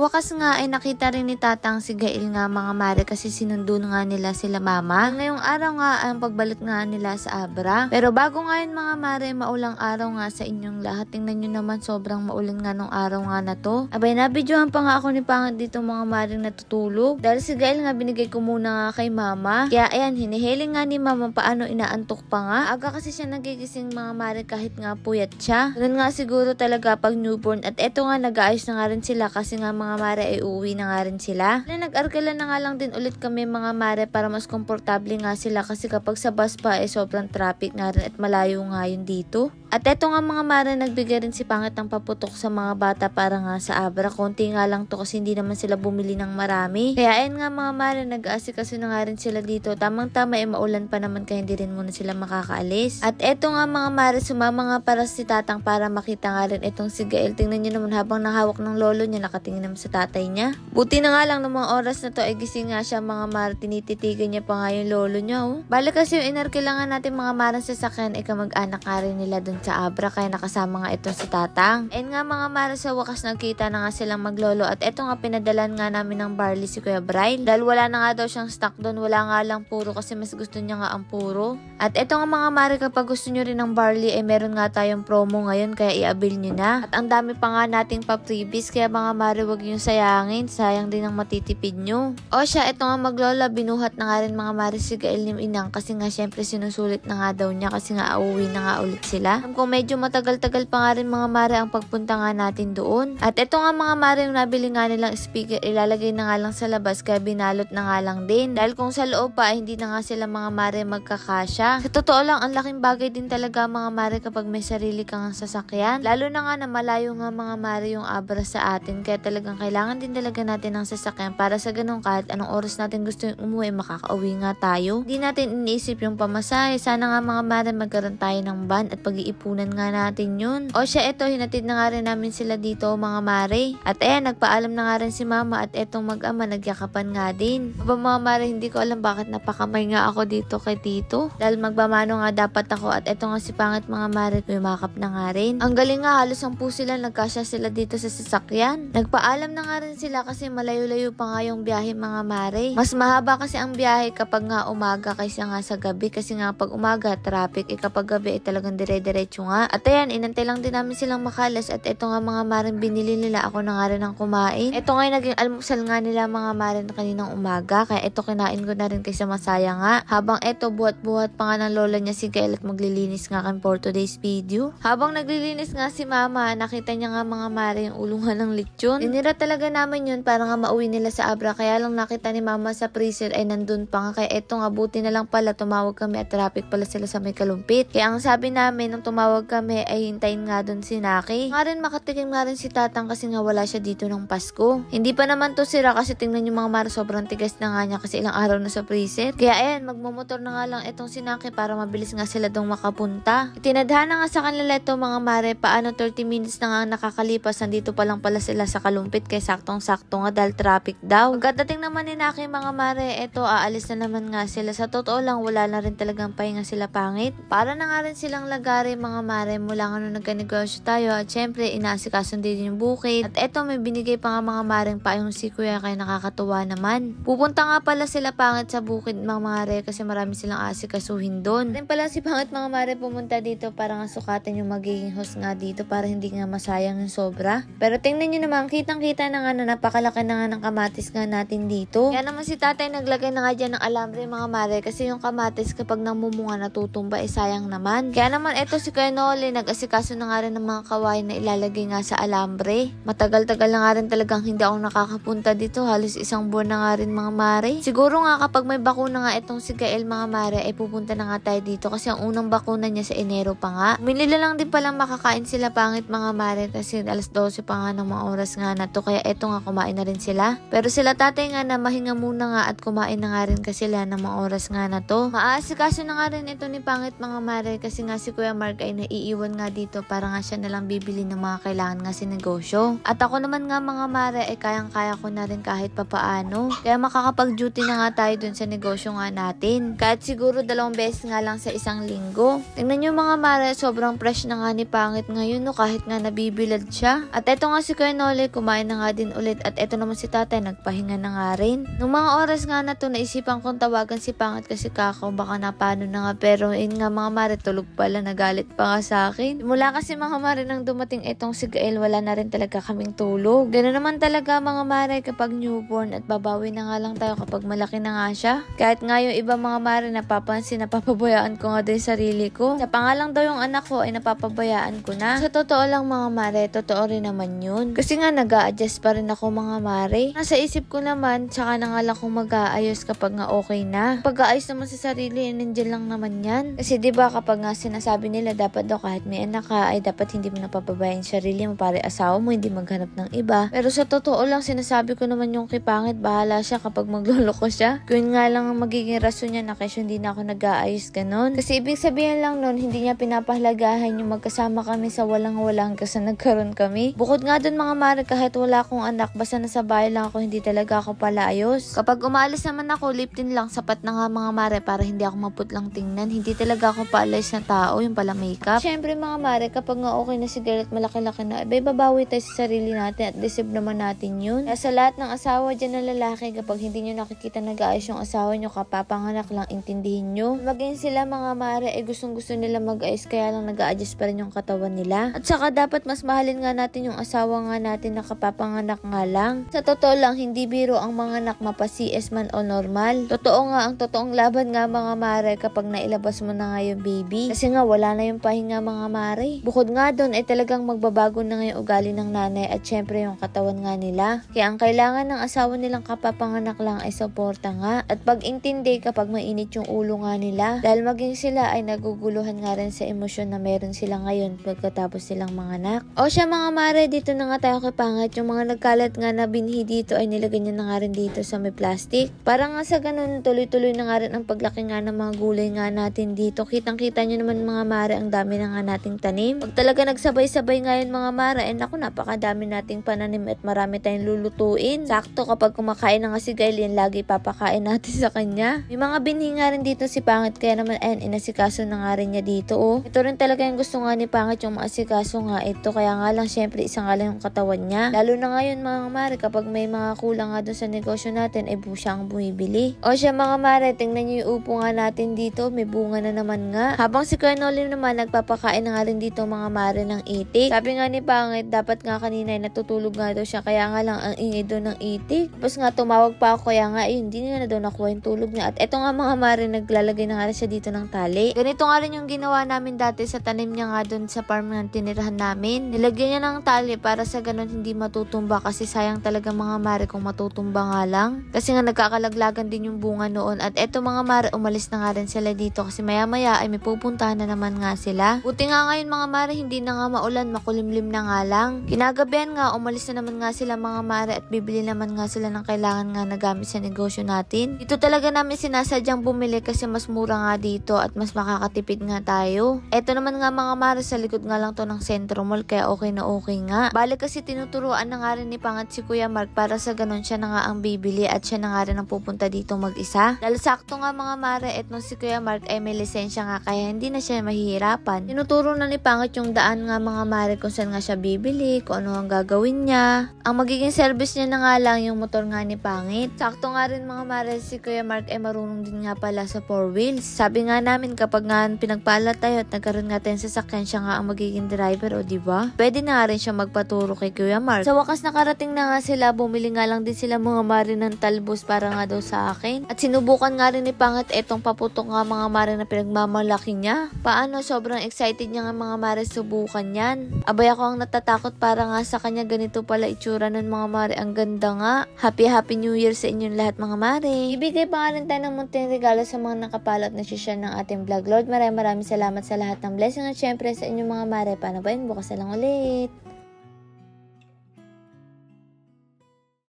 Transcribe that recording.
Wakas nga ay nakita rin ni Tatang si Gail nga mga mare kasi sinundo nga nila sila mama. Ngayong araw nga ang pagbalik nga nila sa Abra. Pero bago nga yun mga mare, maulang araw nga sa inyong lahat. Tingnan nyo naman sobrang maulan nga nung araw nga na to. Abay nabidyohan pa nga ako ni Pangit dito mga mare natutulog. Dahil si Gail nga binigay ko muna nga kay mama. Kaya ayan hinihiling nga ni mama paano inaantok pa nga. Aga kasi siya nagigising mga mare kahit nga puyat siya. Ganun nga siguro talaga pag newborn. At eto nga nag-aayos na nga rin sila kasi nga mga mare ay uuwi na nga rin sila. Nag-arkala na nga lang din ulit kami mga mare para mas komportable nga sila kasi kapag sa bus pa ay sobrang traffic nga rin at malayo nga yun dito. At eto nga mga mare, nagbigay rin si Pangit ng paputok sa mga bata para nga sa Abra. Konti nga lang to kasi hindi naman sila bumili ng marami. Kaya ayun nga mga mare, nag-aasikaso na nga rin sila dito. Tamang-tama ay maulan pa naman kaya hindi rin muna sila makakaalis. At eto nga mga mare, sumama nga para si Tatang para makita nga rin itong si Gail. Tingnan nyo naman habang nahawak ng lolo niya, nakatingin naman sa tatay niya. Buti na nga lang ng mga oras na to ay gising nga siya mga mare, tinititigan niya pa nga yung lolo niya. Balik kasi yung inarkilangan natin mga mare sa sakyan ay kamag-anak nga rin nila dun sa Abra kaya nakasama nga ito si Tatang. And nga mga mare, sa wakas nagkita na nga silang maglolo at eto nga pinadalan nga namin ng barley si Kuya Bryle. Dahil wala na nga daw siyang stock doon, wala nga lang puro kasi mas gusto niya nga ang puro. At eto nga mga mare, kapag gusto nyo rin ng barley ay meron nga tayong promo ngayon kaya i-avail nyo na. At ang dami pa nga nating pa-freebies kaya mga mare wag nyo sayangin, sayang din ang matitipid nyo. O siya, eto nga maglola, binuhat na nga rin mga mare si Gail ni Inang kasi nga syempre sinusulit na nga daw niya kasi nga auwi na nga ulit sila. Kung medyo matagal-tagal pa nga rin mga mare ang pagpunta nga natin doon. At eto nga mga mare, yung nabili nga nilang speaker, ilalagay na nga lang sa labas kaya binalot na nga lang din. Dahil kung sa loob pa, hindi na nga sila mga mare magkakasya. Sa totoo lang, ang laking bagay din talaga mga mare kapag may sarili kang sasakyan. Lalo na nga na malayo nga mga mare yung Abra sa atin. Kaya talagang kailangan din talaga natin ng sasakyan para sa ganun kahit anong oras natin gusto yung umuwi, makakauwi nga tayo. Hindi natin iniisip yung pamasahe. Sana nga mga mare magkaroon tayo ng van at pag-iipunan nga natin yun. O siya, eto, hinatid na nga rin namin sila dito mga mare. At ayan, nagpaalam na nga rin si mama at etong mag-ama nagyakapan nga din. Aba mga mare, hindi ko alam bakit napakamay nga ako dito kay tito. Dahil magbamano nga dapat ako at eto nga si Pangit mga mare, kumakap na nga rin. Ang galing nga, halos 10 sila, nagkasya sila dito sa sasakyan. Nagpaalam na nga rin sila kasi malayo-layo pa nga yung biyahe mga mare. Mas mahaba kasi ang biyahe kapag nga umaga kaysa nga sa gabi kasi nga pag umaga traffic, kapag gabi ay talagang dire-diretso nga. At ayan, inantay lang din namin silang makalas at eto nga mga maring binili nila, ako na nga rin ang kumain. Eto nga yung naging almusal nga nila mga marin kaninang umaga kaya eto kinain ko na rin kasi masaya nga. Habang eto buhat-buhat pa nga ng lola niya si Gail at maglilinis nga kan for today's video. Habang naglilinis nga si mama, nakita niya nga mga mare yung ulungan ng lechon. Dinira talaga namin yun para nga mauwi nila sa Abra kaya lang nakita ni mama sa freezer ay nandun pa nga kaya eto nga buti na lang pala tumawag kami at traffic pala sila sa may Kalumpit. Kaya ang sabi namin nung tumawag kami ay hintayin nga dun si Naki. Nga rin makatikim nga rin si Tatang kasi nga wala siya dito ng Pasko. Hindi pa naman to sira kasi tingnan yung mga mare sobrang tigas na nga niya kasi ilang araw na sa freezer. Kaya ayan, magmumotor na nga lang itong si Naki para mabilis nga sila dong makapunta. Itinadhana nga sa kanila ito mga mare, paano 30 minutes na nga nakakalipas, nandito pa lang pala sila sa Kalumpit kaya saktong-sakto nga dahil traffic daw. Pagkadating naman ni Naki mga mare, eto aalis na naman nga sila. Sa totoo lang wala na rin talagang pahinga sila Pangit. Para na nga rin silang lagari mga mare mula nga nung nagkanegosyo tayo at syempre inaasikaso din yung bukid. At eto may binigay pa nga mga maring payong si Kuya kaya nakakatuwa naman. Pupunta nga pala sila Pangit sa bukid mga mare kasi marami silang asikasuhin doon. Rin pala si Pangit mga mare pumunta dito para nga sukatan yung magiging host nga dito para hindi nga masayang yung sobra. Pero tingnan nyo naman, kitang-kita na nga na napakalaki na nga ng kamatis nga natin dito. Kaya naman si tatay naglagay na nga dyan ng alambre mga mare kasi yung kamatis kapag namumunga natutumba sayang naman. Kaya naman eto si Kuya Noli nag-asikaso na nga rin ng mga kawain na ilalagay nga sa alambre. Matagal-tagal na nga rin talagang hindi ako nakakapunta dito, halos 1 buwan na nga rin mga mare. Siguro nga kapag may bakuna nga itong si Gael mga mare ay pupunta na nga tayo dito kasi ang unang bakuna niya sa Enero pa nga. Minili lang din palang makakain sila Pangit mga mare kasi alas 12 pa nga ng mga oras nga na to kaya eto nga kumain na rin sila. Pero sila tatay nga na mahinga muna nga at kumain na nga rin kasi sila ng mga oras nga na to. Maasikaso na nga rin ito ni Pangit mga mare kasi nga si Kuya Mark Mark ay naiiwan nga dito para nga siya nalang bibili ng mga kailangan nga sa negosyo. At ako naman nga mga mare ay kayang-kaya ko na rin kahit papaano. Kaya makakapag-duty na nga tayo dun sa negosyo nga natin. Kahit siguro 2 beses nga lang sa isang linggo. Tingnan nyo mga mare, sobrang fresh na nga ni Pangit ngayon no, kahit nga nabibilad siya. At eto nga si Kuya Noli, kumain na nga din ulit. At eto naman si tatay, nagpahinga na nga rin. Nung mga oras nga na to, naisipan kong tawagan si Pangit kasi kako, baka napano na nga. Pero yun nga mga mare, tulog pala, nagalit pa nga sa akin. Mula kasi mga mare nang dumating itong si Gael, wala na rin talaga kaming tulog. Ganoon naman talaga mga mare kapag newborn, at babawi na nga lang tayo kapag malaki na nga siya. Kahit nga yung iba mga mare napapansin, napapabayaan ko nga din sarili ko. Sa pangalang daw yung anak ko ay napapabayaan ko na. Sa totoo lang mga mare, totoo rin naman yun. Kasi nga nag-a-adjust pa rin ako mga mare. Nasa isip ko naman, tsaka na nga lang kung mag-aayos kapag nga okay na. Pag-aayos naman sa sarili, nandiyan lang naman yan. Kasi diba kapag nga sinasabi nila dapat daw kahit may anak ka ay dapat hindi mo napapabayaan sarili mo para asawa mo hindi maghanap ng iba. Pero sa totoo lang sinasabi ko naman yung kay Pangit, bahala siya kapag magloloko siya. Kung nga lang ang magiging rason niya na kasi hindi na ako nag-aayos ganon. Kasi ibig sabihin lang nun, hindi niya pinapahalagahan yung magkasama kami sa walang-walang kasi nagkaroon kami. Bukod nga dun mga mare, kahit wala akong anak, basta nasa bahay lang ako, hindi talaga ako palayos. Kapag umalis naman ako, lip tint lang, sapat na nga mga mare para hindi ako maputlang tingnan. Hindi talaga ako paalayos na tao, yung pala makeup. Syempre mga mare, kapag nga okay na si girl at malaki-laki na, babawi tayo sa sarili natin at deserve naman natin yun. Kaya sa lahat ng asawa dyan na lalaki, kapag hindi nyo nakikita nag-aayos yung asawa nyo, kapapanganak lang, intindihin nyo. Maging sila mga mare, gustong-gusto nila mag-ayos, kaya lang nag-a-adjust pa rin yung katawan nila. At saka dapat mas mahalin nga natin yung asawa nga natin na kapapanganak nga lang. Sa totoo lang, hindi biro ang mga anak mapa-CS man o normal. Totoo nga, ang totoong laban nga mga mare kapag nailabas mo na nga yung baby. Kasi nga wala na yung pahinga mga mare. Bukod nga doon ay talagang magbabago na nga yung ugali ng nanay at syempre yung katawan nga nila. Kaya ang kailangan ng asawa nilang kapapanganak lang ay suporta nga. At pag-intindi kapag mainit yung ulo nga nila. Dahil maging sila ay naguguluhan nga rin sa emosyon na meron sila ngayon pagkatapos silang mga anak. O siya mga mare, dito na nga tayo kay Pangit. Yung mga nagkalat nga na binhi dito ay nilagay niya na nga rin dito sa may plastic. Para nga sa ganun, tuloy-tuloy na nga rin ang paglaki nga ng mga gulay nga natin dito. Kitang-kita nyo naman mga mare, ang dami na nga nating tanim. Pag talaga nagsabay-sabay ngayon mga mare, naku, napakadami nating pananim at marami tayong lulutuin. Sakto kapag kumakain na nga si Gael, yan lagi papakain natin sa kanya. May mga binhi nga rin dito si Pangit, kaya naman ayan, inasikaso na nga rin niya dito. Oh. Ito rin talaga yung gusto nga ni Pangit, yung maasikaso nga ito. Kaya nga lang syempre isang nga lang yung katawan niya. Lalo na ngayon mga mare, kapag may mga kulang nga dun sa negosyo natin, ay siya ang bumibili. O siya mga mare, tingnan nyo yung upo nga natin dito, may bunga na naman nga. Habang si Kuya Noli naman, nagpapakain na nga rin dito mga mare ng itik. Sabi nga ni Pangit, dapat nga kanina ay natutulog nga daw siya, kaya nga lang ang ingay doon ng itik. Tapos nga tumawag pa ako, kaya nga ayun, hindi na daw nakuha yung tulog niya. At eto nga mga mare, naglalagay na nga rin siya dito ng tali. Ganito nga rin yung ginawa namin dati sa tanim niya nga doon sa farm na tinirahan namin. Nilagyan niya ng tali para sa ganun hindi matutumba, kasi sayang talaga mga mare kung matutumba nga lang. Kasi nga nagkakalaglagan din yung bunga noon. At eto mga mare, umalis na nga rin sila dito kasi maya-maya ay may pupuntahan na naman nga sila. Buti nga ngayon mga mare, hindi na nga maulan, makulimlim na nga lang. Kinagabihan nga, umalis na naman nga sila mga mare at bibili naman nga sila ng kailangan nga na gamit sa negosyo natin. Dito talaga namin sinasadyang bumili kasi mas mura nga dito at mas makakatipid nga tayo. Eto naman nga mga mare, sa likod nga lang to ng Centro Mall, kaya okay na okay nga. Bale kasi tinuturuan na nga rin ni Pangit si Kuya Mark para sa ganun siya na nga ang bibili at siya na nga rin ang pupunta dito mag-isa. Dahil sakto nga mga mare, etno si Kuya Mark ay may lisensya nga kaya hindi na siya mahihirapan. Tinuturo na ni Pangit yung daan nga mga mare kung saan nga siya bibili, kung ano ang gagawin niya. Ang magiging service niya na nga lang yung motor nga ni Pangit. Sakto nga rin mga mare, si Kuya Mark ay marunong din nga pala sa 4 wheels. Sabi nga namin kapag nga pinagpala tayo at nagkaroon nga tayong sasakyan, siya nga ang magiging driver, o diba? Pwede na nga rin siya magpaturo kay Kuya Mark. Sa wakas nakarating na nga sila, bumili nga lang din sila mga mare ng talbos para nga daw sa akin. At sinubukan nga rin ni Pangit etong paputok nga mga mare na pinagmamalaki niya. Paano, sobrang excited niya nga mga mare subukan yan. Abay ako ang natatakot para nga sa kanya ganito pala itsura ng mga mare. Ang ganda nga. Happy New Year sa inyong lahat mga mare. Ibigay pa nga rin tayo ng munting regalo sa mga nakapalot na share ng ating vlog. Lord, maraming salamat sa lahat ng blessing at syempre sa inyong mga mare. Paano ba yun? Bukas na lang ulit.